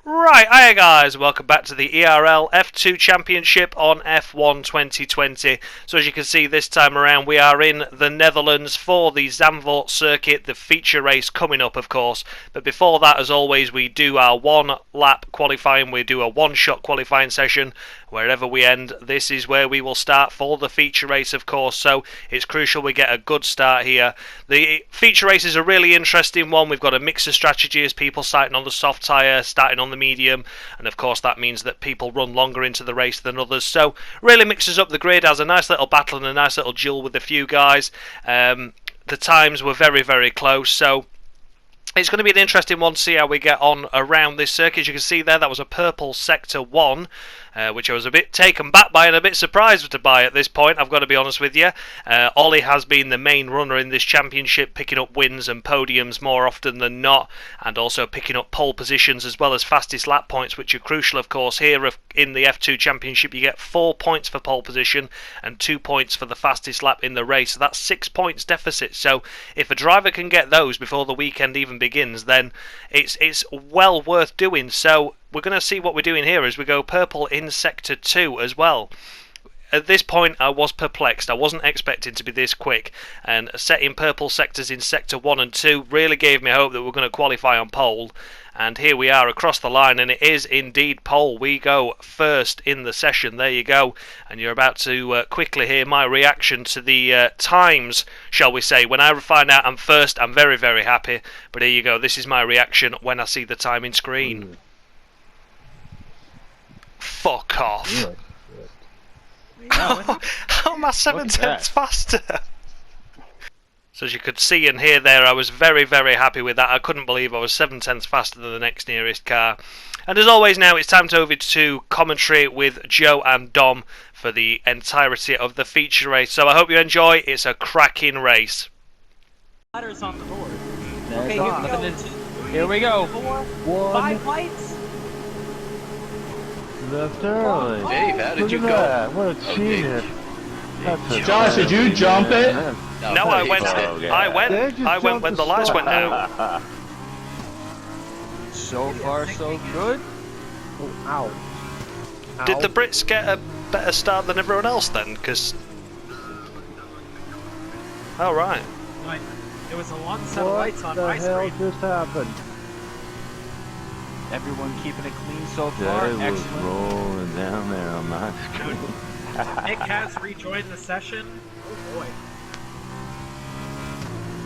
Right, hiya guys, welcome back to the ERL F2 Championship on F1 2020. So as you can see this time around we are in the Netherlands for the Zandvoort circuit, the feature race coming up of course. But before that, as always, we do our one lap qualifying, we do a one shot qualifying session. Wherever we end, this is where we will start for the feature race of course, so it's crucial we get a good start here. The feature race is a really interesting one. We've got a mix of strategies, people starting on the soft tyre, starting on the medium, and of course that means that people run longer into the race than others, so really mixes up the grid, has a nice little battle and a nice little duel with a few guys. The times were very close, so it's going to be an interesting one to see how we get on around this circuit. As you can see there, that was a purple Sector 1, which I was a bit taken back by and a bit surprised to buy at this point, I've got to be honest with you. Ollie has been the main runner in this championship, picking up wins and podiums more often than not, and also picking up pole positions as well as fastest lap points, which are crucial of course. Here in the F2 Championship you get 4 points for pole position and 2 points for the fastest lap in the race, so that's 6 points deficit. So if a driver can get those before the weekend even begins, then it's well worth doing. So we're going to see what we're doing here as we go purple in Sector 2 as well. At this point I was perplexed, I wasn't expecting to be this quick, and setting purple sectors in Sector 1 and 2 really gave me hope that we're going to qualify on pole. And here we are across the line, and it is indeed pole. We go first in the session, there you go. And you're about to quickly hear my reaction to the times, shall we say. When I find out I'm first, I'm very happy. But here you go, this is my reaction when I see the timing screen. Fuck off. How am I 7/10 faster? So as you could see and hear there, I was very happy with that. I couldn't believe I was 7/10 faster than the next nearest car. And as always now, it's time to over to commentary with Joe and Dom for the entirety of the feature race. So I hope you enjoy. It's a cracking race. Ladders on the board. Okay, here we go. 5 lights. Left early. Dave, how did you go? That. What a cheater. Josh, did you jump it? No, I went. I went when the lights went out. So far, so good. Ow. Did the Brits get a better start than everyone else then? Because. Oh right. Right. It was a long set of lights on my screen. What the hell just happened? Everyone keeping it clean so far. They was Excellent. rolling down there on my screen. Nick has rejoined the session. Oh boy.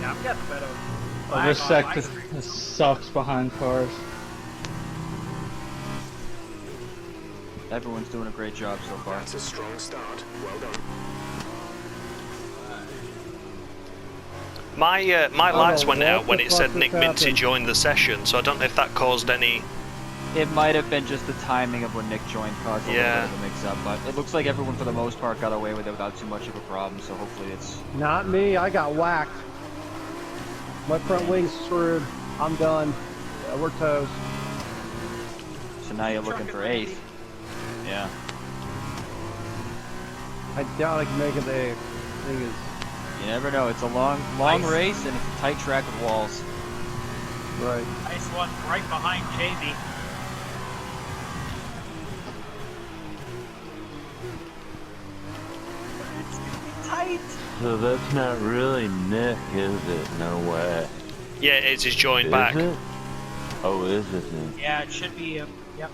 Yeah, I'm getting a bit of lag This on sector my screen. sucks behind cars. Everyone's doing a great job so far. That's a strong start. Well done. My lights went out when it said fuck Nick just Minty happened? joined the session, so I don't know if that caused any. It might have been just the timing of when Nick joined caused a little bit of a mix-up, but it looks like everyone for the most part got away with it without too much of a problem, so hopefully it's... Not me, I got whacked. My front wing's screwed. I'm done. We're toast. So now you're looking for 8th. Yeah. I doubt I can make it there. Thing is, You never know. It's a long race, and it's a tight track with walls. right. Nice one right behind JB. It's gonna be tight. So that's not really Nick, is it? No way. Yeah, it's his joined Is back. it? Oh, is it then? Yeah, it should be. Yep.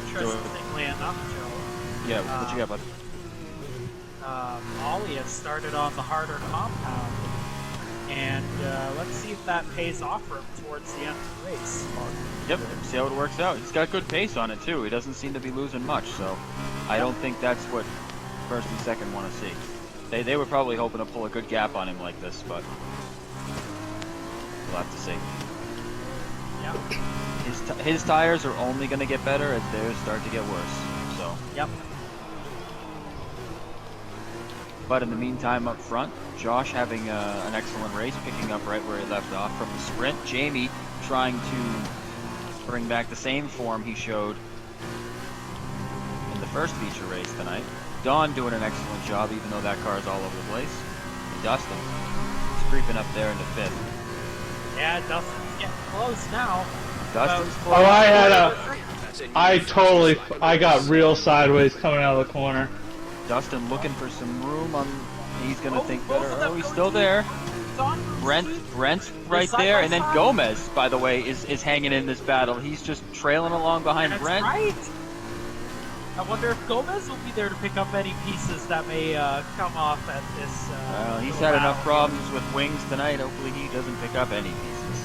Interestingly enough, Joe. Yeah, what you got, bud? Ollie has started on the harder compound, and let's see if that pays off for him towards the end of the race. Yep, see how it works out. He's got good pace on it, too. He doesn't seem to be losing much, so I don't think that's what first and second want to see. They were probably hoping to pull a good gap on him like this, but we'll have to see. Yep. His tires are only going to get better as theirs start to get worse, so. Yep. But in the meantime, up front, Josh having an excellent race, picking up right where he left off from the sprint. Jamie trying to bring back the same form he showed in the first feature race tonight. Don doing an excellent job, even though that car is all over the place. Dustin, he's creeping up there into 5th. Yeah, Dustin's getting close now. Dustin's Oh, close. I had I got real sideways coming out of the corner. Dustin looking for some room on. He's gonna think both better. of them Oh, he's go still deep. there. Don, Brent's right side there, by and then side. Gomez, by the way, is hanging in this battle. He's just trailing along behind That's Brent. right. I wonder if Gomez will be there to pick up any pieces that may come off at this. Well, he's little had enough battle. problems with wings tonight. Hopefully, he doesn't pick up any pieces.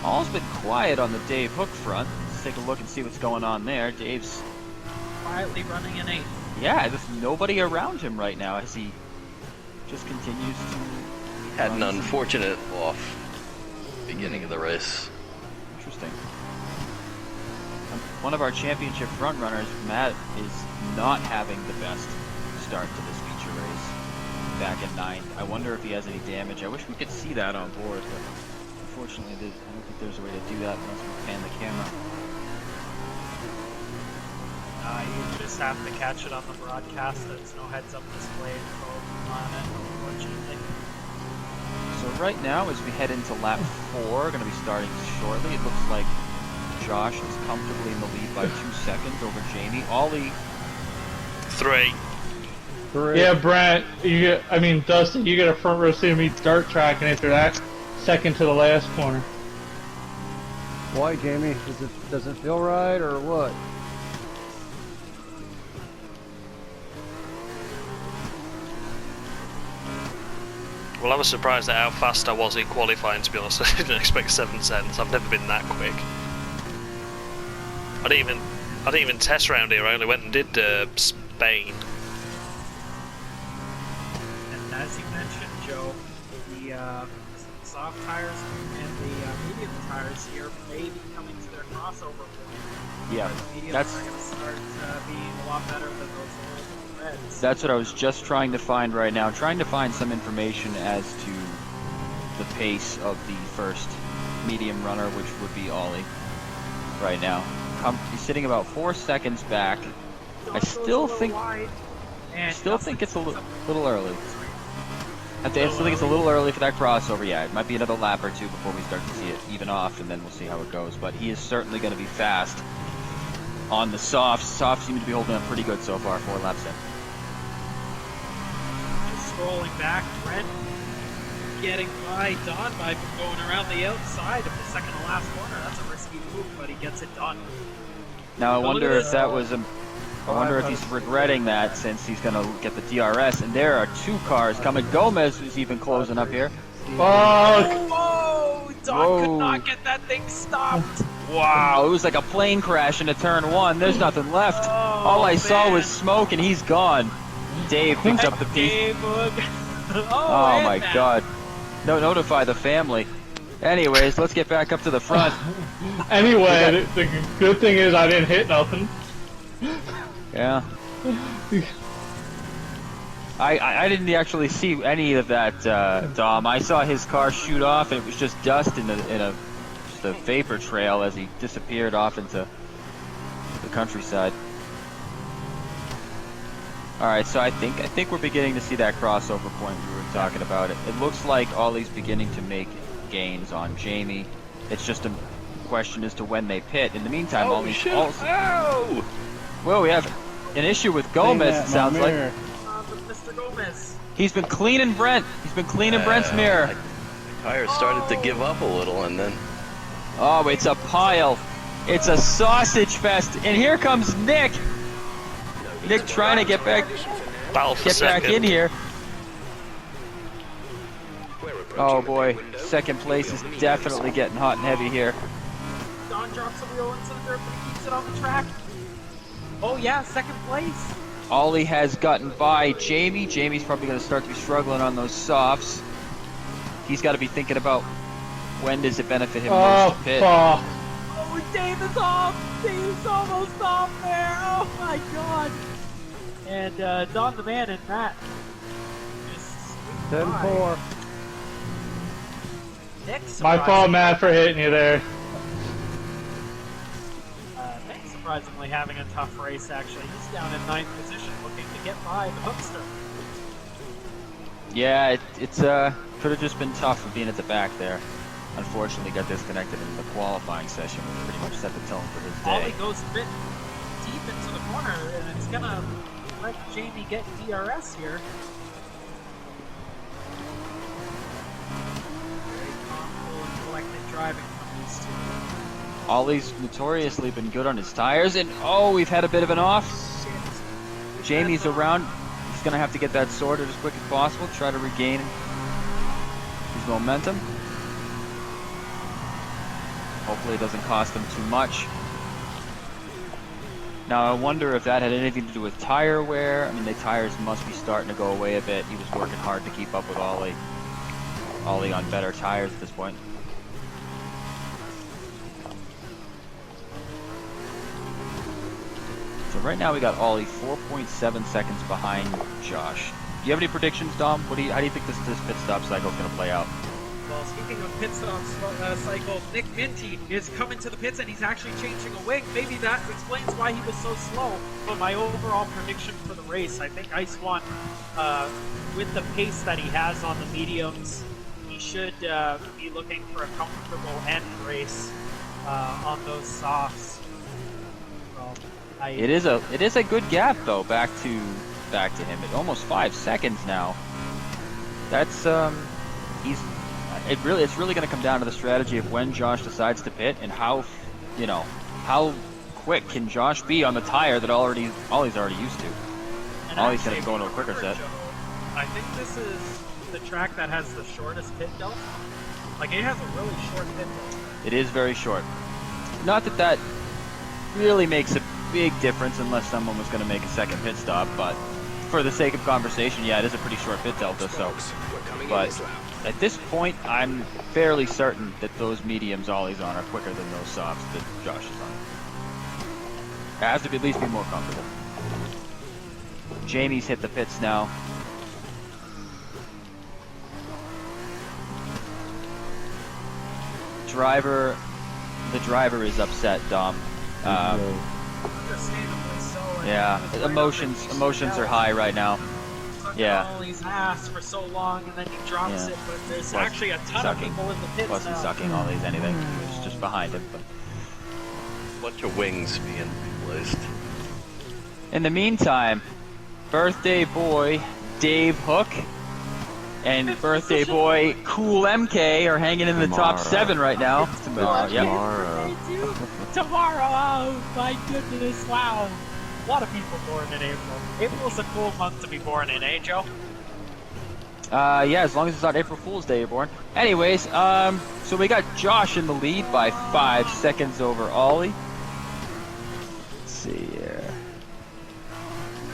All's been quiet on the Dave Hook front. Let's take a look and see what's going on there. Dave's, Quietly running an 8th. yeah, there's nobody around him right now as he just continues to. Had an unfortunate off beginning of the race. Interesting. One of our championship front runners, Matt, is not having the best start to this feature race. Back in 9th. I wonder if he has any damage. I wish we could see that on board, but unfortunately, I don't think there's a way to do that unless we pan the camera. You just have to catch it on the broadcast. There's no heads-up display on it, unfortunately. So right now, as we head into lap 4, going to be starting shortly, it looks like Josh is comfortably in the lead by 2 seconds over Jamie. Ollie, 3. Yeah, Brent, Dustin, you get a front row seat to me start track, and after that, second to the last corner. Why, Jamie? Does it feel right or what? Well, I was surprised at how fast I was in qualifying, to be honest. I didn't expect 7 seconds. I've never been that quick. I didn't even test round here. I only went and did Spain. And as you mentioned, Joe, the soft tires and the medium tires here may be coming to their crossover point. yeah, The mediums that's are going to start being a lot better than those old reds. that's what I was just trying to find right now. Trying to find some information as to the pace of the first medium runner, which would be Ollie right now. He's sitting about 4 seconds back. I still think it's a little early. I still think it's a little early for that crossover. Yeah, it might be another lap or 2 before we start to see it even off, and then we'll see how it goes. But he is certainly going to be fast on the softs. Softs seem to be holding up pretty good so far, 4 laps in. Just scrolling back, Brent getting by Don by going around the outside of the second to last corner. That's a risky move, but he gets it done. Now I Look wonder at if this. that was I wonder if he's regretting that since he's going to get the DRS. And there are 2 cars coming. Gomez is even closing up here. Fuck! Whoa! Don Whoa. could not get that thing stopped. Wow, it was like a plane crash into turn 1. There's nothing left. Oh, All I saw man. was smoke, and he's gone. Dave picked up the piece. Dave Hook. Oh and my that. God! No, notify the family. Anyways, let's get back up to the front. Anyway, the good thing is I didn't hit nothing. Yeah. I didn't actually see any of that, Dom. I saw his car shoot off, and it was just dust in just a vapor trail as he disappeared off into the countryside. All right, so I think we're beginning to see that crossover point we were talking about. It looks like Ollie's beginning to make gains on Jamie. It's just a question as to when they pit. In the meantime, Oh, Ollie's shit. also. Oh! Well, we have an issue with Gomez. It sounds like Mr. Gomez. he's been cleaning Brent. He's been cleaning Brent's mirror. The tires started to give up a little, and then Oh, it's a pile. It's a sausage fest. And here comes Nick. Nick trying to get back in here. Oh boy, second place is definitely getting hot and heavy here. Don drops a wheel into the dirt, but he keeps it on the track. Oh yeah, second place. Ollie has gotten by Jamie. Jamie's probably going to start to be struggling on those softs. He's got to be thinking about when does it benefit him most to pit. Fuck. Oh, Dave is off. Dave's almost off there. Oh my God. And Don the Man and Matt just 10-4. Nick, My fault, Matt, for hitting you there. Thanks, surprisingly having a tough race, actually. He's down in 9th position looking to get by the Hookster. Yeah, it's could have just been tough for being at the back there. Unfortunately, got disconnected in the qualifying session, which pretty much set the tone for his day. Ollie goes a bit deep into the corner, and it's going to let Jamie get DRS here. Very calm and collected driving from these two. Ollie's notoriously been good on his tires, and oh, we've had a bit of an off. Shit. Jamie's around. He's going to have to get that sorted as quick as possible, try to regain his momentum. Hopefully it doesn't cost him too much. Now I wonder if that had anything to do with tire wear. I mean, the tires must be starting to go away a bit. He was working hard to keep up with Ollie. Ollie on better tires at this point. So right now we got Ollie 4.7 seconds behind Josh. Do you have any predictions, Dom? How do you think this pit stop cycle is going to play out? Well, speaking of pit stop cycle, Nick Minty is coming to the pits and he's actually changing a wing. Maybe that explains why he was so slow. But my overall prediction for the race, I think Ice One, with the pace that he has on the mediums, he should be looking for a comfortable end race on those softs. Well, It is a good gap though back to him. At almost 5 seconds now. That's it's really going to come down to the strategy of when Josh decides to pit and how quick can Josh be on the tire that Ollie's already used to. And Ollie's going actually, to go into a quicker set. Joe, I think this is the track that has the shortest pit delta. Like, it has a really short pit delta. It is very short. Not that really makes a big difference unless someone was going to make a second pit stop, but for the sake of conversation, yeah, it is a pretty short pit delta. So, but at this point, I'm fairly certain that those mediums Ollie's on are quicker than those softs that Josh is on. It has to at least be more comfortable. Jamie's hit the pits now. The driver is upset, Dom. Understandably so. Yeah, emotions are high right now. Yeah. Ollie's ass for so long, and then he drops it, but there's actually a ton of people in the pits Wasn't now. sucking Ollie's anything. He was just behind him. But Bunch of wings being replaced. in the meantime, birthday boy Dave Hook and birthday boy Cool MK are hanging in the top 7 right now. Tomorrow, yep. Tomorrow, oh my goodness, wow. A lot of people born in April. April's a cool month to be born in, eh, Joe? Yeah, as long as it's not April Fool's Day you're born. Anyways, so we got Josh in the lead by 5 seconds over Ollie. Let's see here.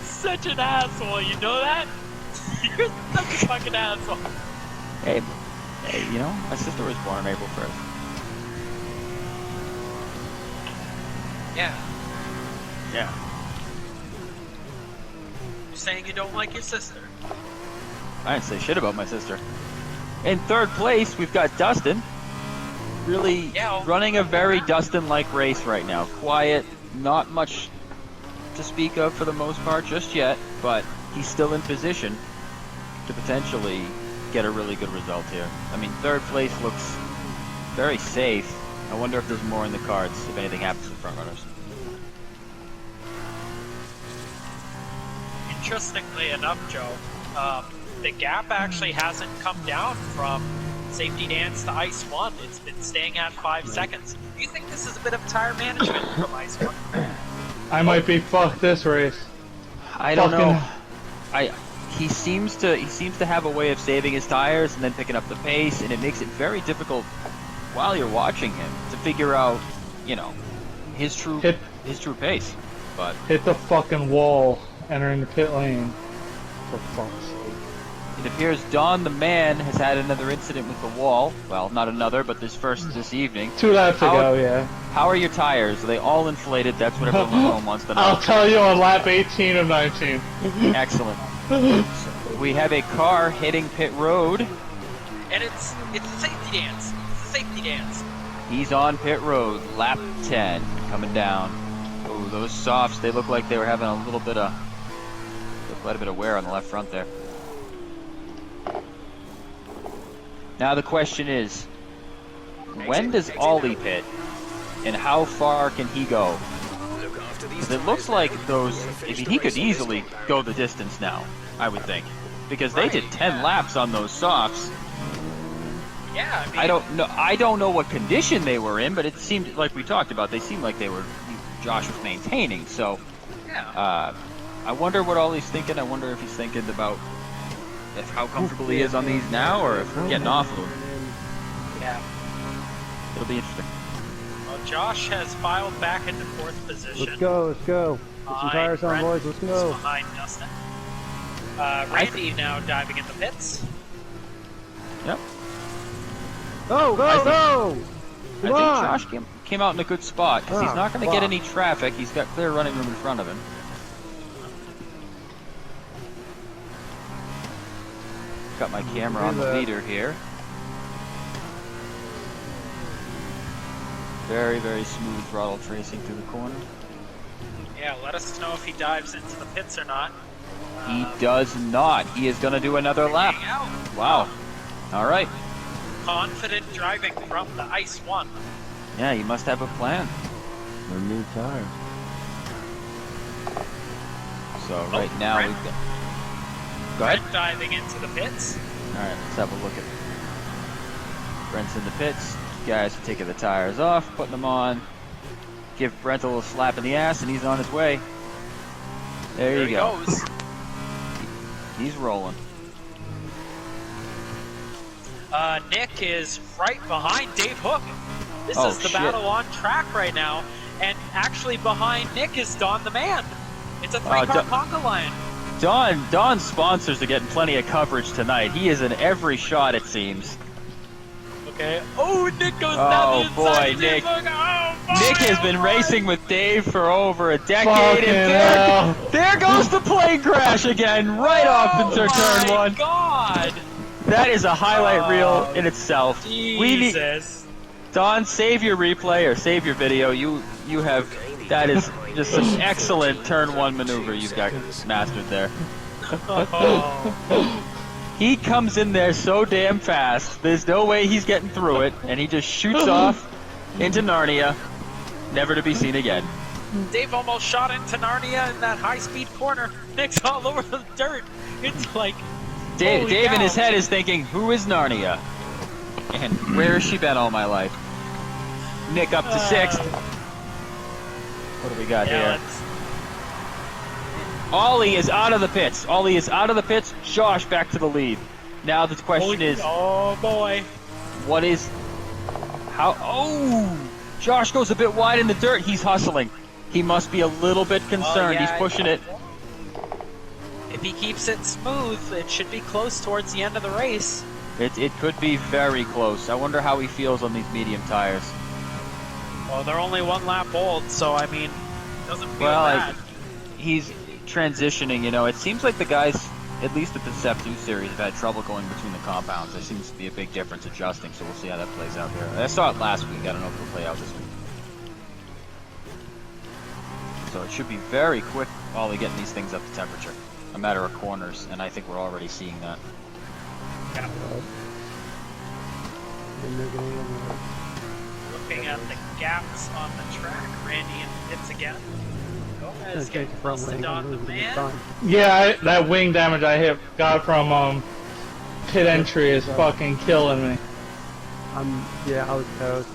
Such an asshole, you know that? You're such a fucking asshole. Hey, you know, my sister was born on April 1st. Yeah. Yeah. You're saying you don't like your sister? I didn't say shit about my sister. In 3rd place, we've got Dustin. Really running a very Dustin-like race right now. Quiet, not much to speak of for the most part just yet, but he's still in position to potentially get a really good result here. I mean, 3rd place looks very safe. I wonder if there's more in the cards if anything happens to the front runners. Interestingly enough, Joe, the gap actually hasn't come down from Safety Dance to Ice 1. It's been staying at 5 seconds. Do you think this is a bit of tire management from Ice 1? I might be fucked this race. I don't know. He seems to have a way of saving his tires and then picking up the pace, and it makes it very difficult while you're watching him to figure out, you know, his true pace. But hit the fucking wall entering the pit lane. For fuck's sake. It appears Don the man has had another incident with the wall. Well, not another, but this evening. 2 laps ago, yeah. How are your tires? Are they all inflated? That's what everyone wants to know. I'll tell you on lap 18 of 19. Excellent. So we have a car hitting pit road. And it's a safety dance. It's a safety dance. He's on pit road, lap 10, coming down. Oh, Ooh, those softs, they look like they were having a little bit of, quite a bit of wear on the left front there. Now the question is, when does Ollie pit, and how far can he go? Because it looks like those, I mean, he could easily go the distance now, I would think. Because they did 10 laps on those softs. Yeah, I mean, I don't know what condition they were in, but it seemed like we talked about. They seemed like they were. Josh was maintaining. So, yeah. I wonder what Ollie's thinking. I wonder if he's thinking about how comfortable he is on these now, or if we're getting off of them. Yeah. It'll be interesting. Well, Josh has filed back into 4th position. Let's go, let's go. Get some tires on, boys, let's go. Behind Dustin. Randy now diving in the pits. Yep. Go, go, go! I think Josh came out in a good spot, because he's not going to get any traffic. He's got clear running room in front of him. Got my camera on the leader here. Very, very smooth throttle tracing through the corner. Yeah, let us know if he dives into the pits or not. He does not. He is going to do another lap. Wow. All right. Confident driving from the ice 1. Yeah, he must have a plan. No new tires. So right now Brent. we've got... Go ahead. Brent diving into the pits. All right, let's have a look at Brent's in the pits. Guys are taking the tires off, putting them on. Give Brent a little slap in the ass, and he's on his way. There you go. Goes. He's rolling. Nick is right behind Dave Hook. This Oh, is the shit. battle on track right now. And actually behind Nick is Don the Man. It's a 3-car conga line. Don's sponsors are getting plenty of coverage tonight. He is in every shot, it seems. Okay. Oh, Nick goes Oh, down the inside. boy, of Nick. Dave Hook. Oh, boy, Nick has been boy. racing with Dave for over a decade, Fucking and hell. there goes the plane crash again, right off into turn 1. God. That is a highlight reel in itself. Jesus. Don, save your replay or save your video. You have, that is just an excellent turn 1 maneuver you've got mastered there. He comes in there so damn fast. There's no way he's getting through it, and he just shoots off into Narnia, never to be seen again. Dave almost shot into Narnia in that high-speed corner. Nick's all over the dirt. It's like... Dave in cow. his head is thinking, who is Narnia? And where has she been all my life? Nick up to 6th. What do we got here? Ollie is out of the pits. Ollie is out of the pits. Josh back to the lead. Now the question is, oh boy. what is... How... Oh! Josh goes a bit wide in the dirt. He's hustling. He must be a little bit concerned. yeah. He's pushing it. If he keeps it smooth, it should be close towards the end of the race. It could be very close. I wonder how he feels on these medium tires. Well, they're only 1 lap old, so I mean, doesn't feel Well, bad. he's transitioning, you know. It seems like the guys, at least at the Sep 2 series, have had trouble going between the compounds. There seems to be a big difference adjusting, so we'll see how that plays out here. I saw it last week. I don't know if it'll play out this week. So it should be very quick, Ollie, getting these things up to temperature. A matter of corners, and I think we're already seeing that. Yeah. Looking at the gaps on the track, Randy in the pits again. Gomez getting close to Don the Man. Yeah, that wing damage I got from pit entry is fucking killing me. I was toast.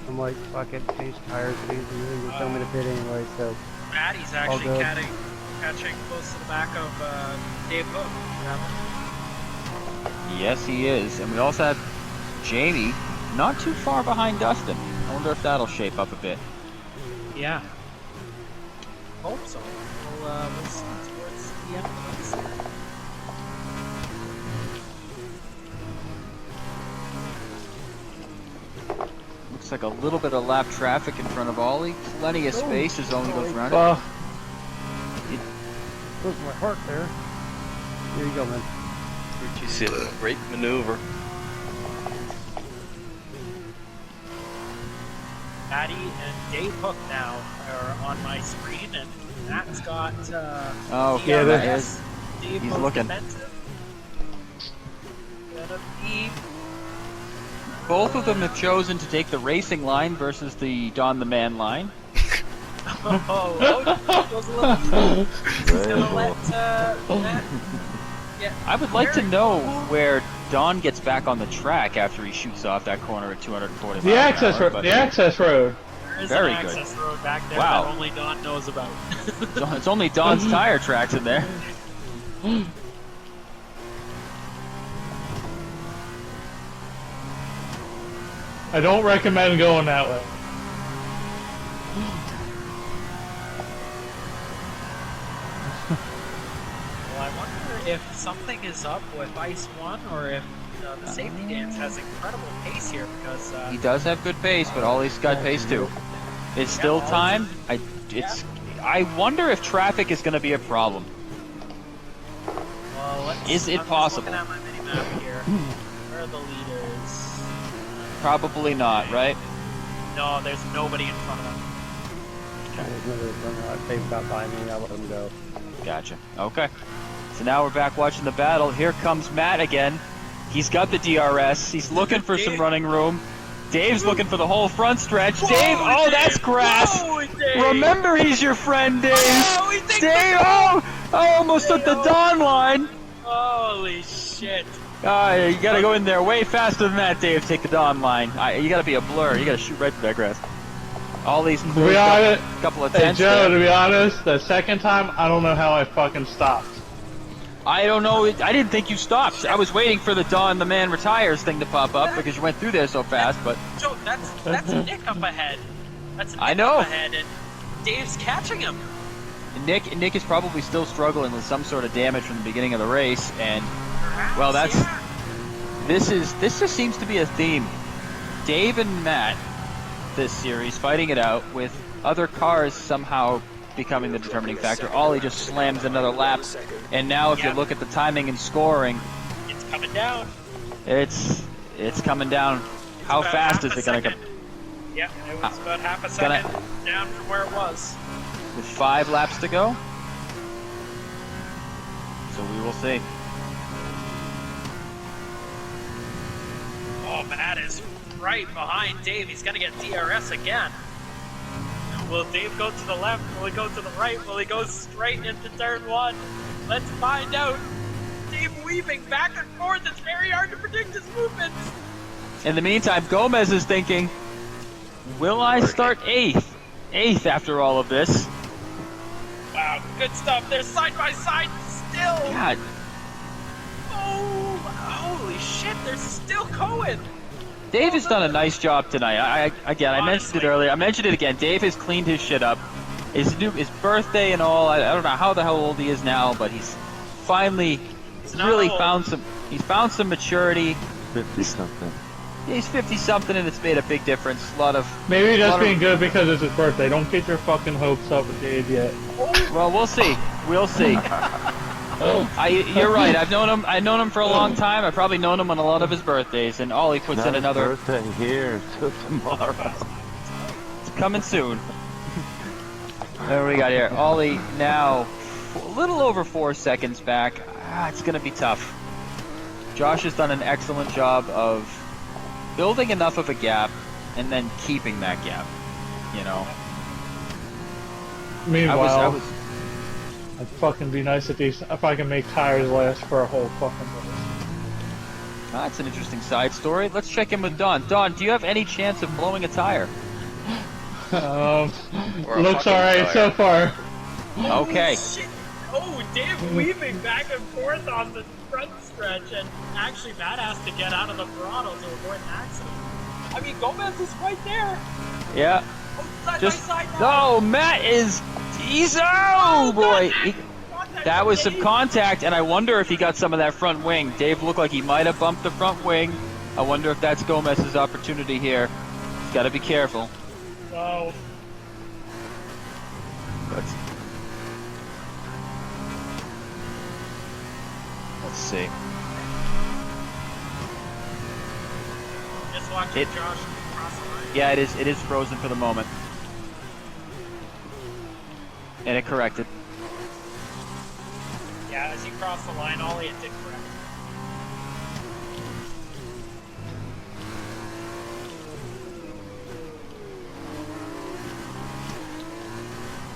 I'm like, fuck it, change tires, please, and then you tell me to pit anyway, so. Maddie's actually catching close to the back of Dave Hook. Yes, he is. And we also have Jamie not too far behind Dustin. I wonder if that'll shape up a bit. Yeah. Hope so. We'll see towards the end of the race. Looks like a little bit of lap traffic in front of Ollie. Plenty of space as Ollie goes around it. Close my heart there. Here you go, man. You see a great maneuver. Matty and Dave Hook now are on my screen, and Matt's got Oh, yeah, DRS. that is. Dave He's Hook's looking. defensive. Gonna be Both of them have chosen to take the racing line versus the Don the Man line. goes a little. He's gonna let Matt. Yeah. I would like to know where Don gets back on the track after he shoots off that corner at 240 The access road. The access road. There is Very an good. access road back there Wow. that only Don knows about. It's only Don's tire tracks in there. I don't recommend going that way. Well, I wonder if something is up with Ice 1 or if the safety dance has incredible pace here because He does have good pace, but Ollie's got pace too. It's still time. I wonder if traffic is going to be a problem. Is it possible? I'm looking at my mini-map here. Where are the leaders? Probably not, right? No, there's nobody in front of them. They've got by me, I let them go. Gotcha. Okay. So now we're back watching the battle. Here comes Matt again. He's got the DRS. He's looking for some running room. Dave's looking for the whole front stretch. Whoa, Dave, oh, Dave! that's grass. Whoa, Dave! Remember, he's your friend, Dave. Oh, he thinks Dave, oh, I almost took the Don line. Holy shit. You gotta go in there way faster than that, Dave. Take the Don line. You gotta be a blur. You gotta shoot right through that grass. All these To be honest, couple of hey tenths Joe, there. to be honest, the second time, I don't know how I fucking stopped. I don't know. I didn't think you stopped. I was waiting for the Don the Man retires thing to pop up because you went through there so fast. But Joe, that's Nick up ahead. That's Nick I know. up ahead, and Dave's catching him. Nick is probably still struggling with some sort of damage from the beginning of the race, and Perhaps, well, that's yeah. this just seems to be a theme. Dave and Matt this series fighting it out with other cars somehow becoming the determining factor. Ollie just slams another lap, and now if you look at the timing and scoring, It's coming down. it's coming down. How About fast half is a it gonna second. come? Yeah, it was about half a gonna- second down from where it was. With 5 laps to go? So we will see. Oh, Matt is right behind Dave. He's gonna get DRS again. Will Dave go to the left? Will he go to the right? Will he go straight into turn 1? Let's find out. Dave weaving back and forth. It's very hard to predict his movements. In the meantime, Gomez is thinking, will I start 8th? 8th after all of this? Wow, good stuff. They're side by side still. God, Oh, holy shit, they're still going. Dave has done a nice job tonight. I mentioned it earlier. I mentioned it again. Dave has cleaned his shit up. His birthday and all. I don't know how the hell old he is now, but he's finally not really old. found some maturity. 50-something. He's 50-something, and it's made a big difference. A lot of Maybe lot just of- being good because it's his birthday. Don't get your fucking hopes up with Dave yet. Well, we'll see. We'll see. You're right. I've known him for a long time. I've probably known him on a lot of his birthdays, and Ollie puts Not in his another. birthday here till tomorrow. It's coming soon. What do we got here? Ollie now a little over 4 seconds back. It's going to be tough. Josh has done an excellent job of building enough of a gap and then keeping that gap. You know. Meanwhile, I'd fucking be nice if I can make tires last for a whole fucking race. That's an interesting side story. Let's check in with Don. Don, do you have any chance of blowing a tire? Or a Looks fucking alright so tire. far. Okay. Shit. Oh, Dave weaving back and forth on the front stretch, and actually Matt has to get out of the throttle to avoid an accident. I mean, Gomez is right there. Yeah. Oh, side Just by side now. no, Matt is. Oh boy. That was some contact, and I wonder if he got some of that front wing. Dave looked like he might have bumped the front wing. I wonder if that's Gomez's opportunity here. He's got to be careful. Oh, Let's see. just watching It- Josh cross the line. Yeah, it is frozen for the moment. And it corrected. Yeah, as you cross the line, Ollie, it did correct.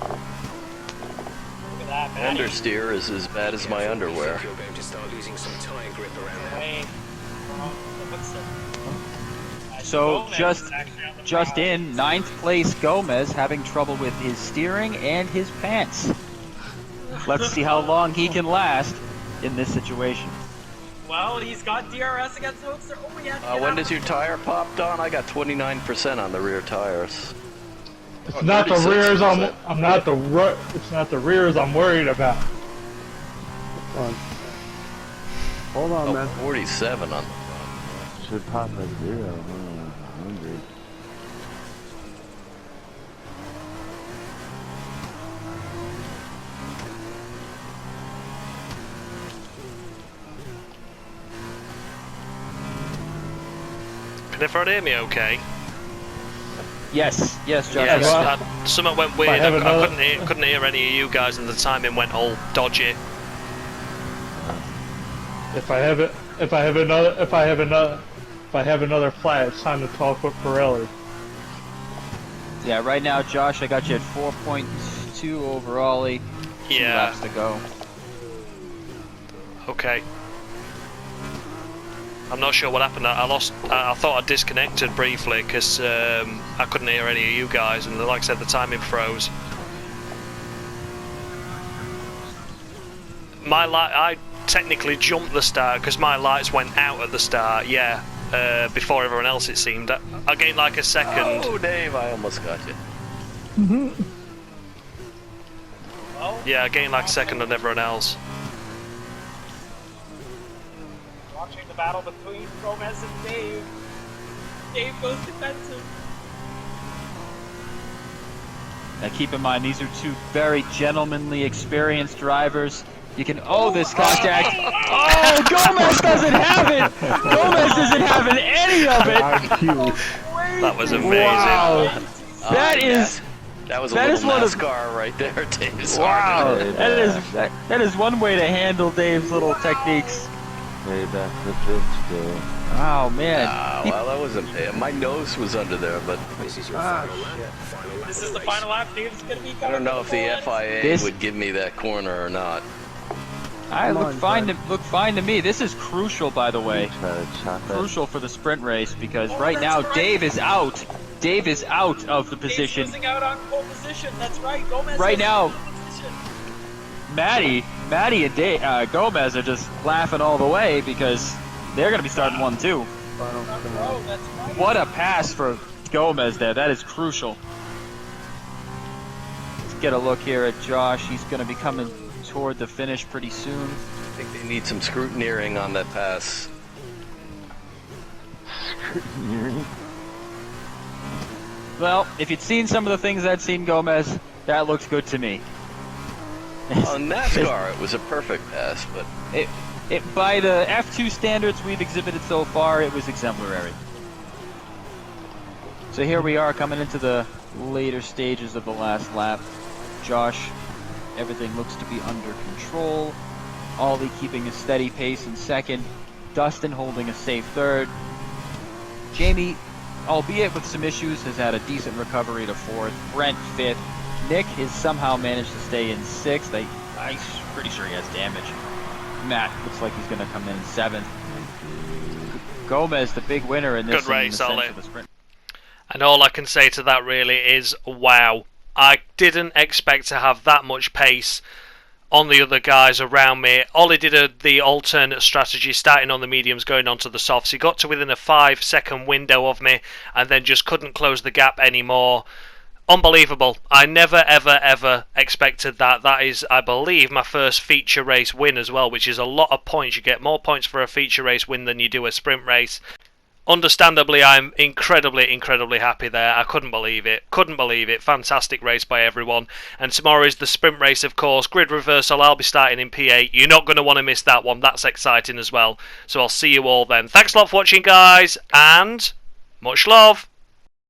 Look at that, man. Understeer is as bad as my underwear. You're going to start losing some tire grip around there. Hey, what's the... So Gomez just is actually on the just prowl. in 9th place Gomez having trouble with his steering and his pants. Let's see how long he can last in this situation. Well, he's got DRS against Oakster. Oh, yeah. When does your tire pop, Don? I got 29% on the rear tires. It's not the rears it's not the rears I'm worried about. Hold on, Oh, man. 47 on the front. Should pop at 0. 100. Can everyone hear me okay? Yes, Josh. Yeah, Yes, well, something went weird. have I another- couldn't hear any of you guys, and the timing went all dodgy. If I have another flat, it's time to talk with Pirelli. Yeah, right now, Josh, I got you at 4.2 over Ollie. 2 Yeah. laps to go. Okay. I'm not sure what happened. I lost. I thought I disconnected briefly because I couldn't hear any of you guys, and like I said, the timing froze. My light. I technically jumped the start because my lights went out at the start. Yeah. Before everyone else, it seemed. I gained like a second. Oh, Dave, I almost got you. Well, Yeah, I gained like a second on everyone else. watching the battle between Gomez and Dave. Dave goes defensive. Now keep in mind, these are two very gentlemanly, experienced drivers. You can, this contact. Oh, Gomez doesn't have it! Gomez isn't having any of it! That was amazing. Wow. That is That was a that little is one of- NASCAR right there, Dave. Wow, Sorry. that is one way to handle Dave's little techniques. Payback the pit still. Wow, man. Well, that wasn't. My nose was under there, but This is your final lap. Final lap This of is the race. final lap. Dave's gonna be I coming don't know to if the point. FIA This- would give me that corner or not. I Come look on, fine bud. to fine to me. This is crucial, by the way. Try to chop it. Crucial for the sprint race because Oh, right that's now right. Dave is out. Dave is out of the Dave's position. losing out on pole position. That's right. Gomez Right is now- in pole position. Maddie and Gomez are just laughing all the way because they're going to be starting 1-2. Final Front stop. row, that's right. What a pass for Gomez there. That is crucial. Let's get a look here at Josh. He's going to be coming toward the finish pretty soon. I think they need some scrutineering on that pass. Well, if you'd seen some of the things I'd seen Gomez, that looks good to me. On NASCAR, it was a perfect pass, but By the F2 standards we've exhibited so far, it was exemplary. So here we are coming into the later stages of the last lap. Josh, everything looks to be under control. Ollie keeping a steady pace in second. Dustin holding a safe third. Jamie, albeit with some issues, has had a decent recovery to fourth. Brent fifth. Nick has somehow managed to stay in sixth. I'm pretty sure he has damage. Matt looks like he's going to come in seventh. Gomez, the big winner in this Good race, in the sense Ollie. of the sprint. And all I can say to that really is, wow. I didn't expect to have that much pace on the other guys around me. Ollie did the alternate strategy, starting on the mediums, going on to the softs. He got to within a 5-second window of me and then just couldn't close the gap anymore. Unbelievable. I never, ever, ever expected that. That is, I believe, my first feature race win as well, which is a lot of points. You get more points for a feature race win than you do a sprint race. Understandably, I'm incredibly, incredibly happy there. I couldn't believe it. Couldn't believe it. Fantastic race by everyone. And tomorrow is the sprint race, of course. Grid reversal. I'll be starting in P8. You're not going to want to miss that one. That's exciting as well. So I'll see you all then. Thanks a lot for watching, guys, and much love.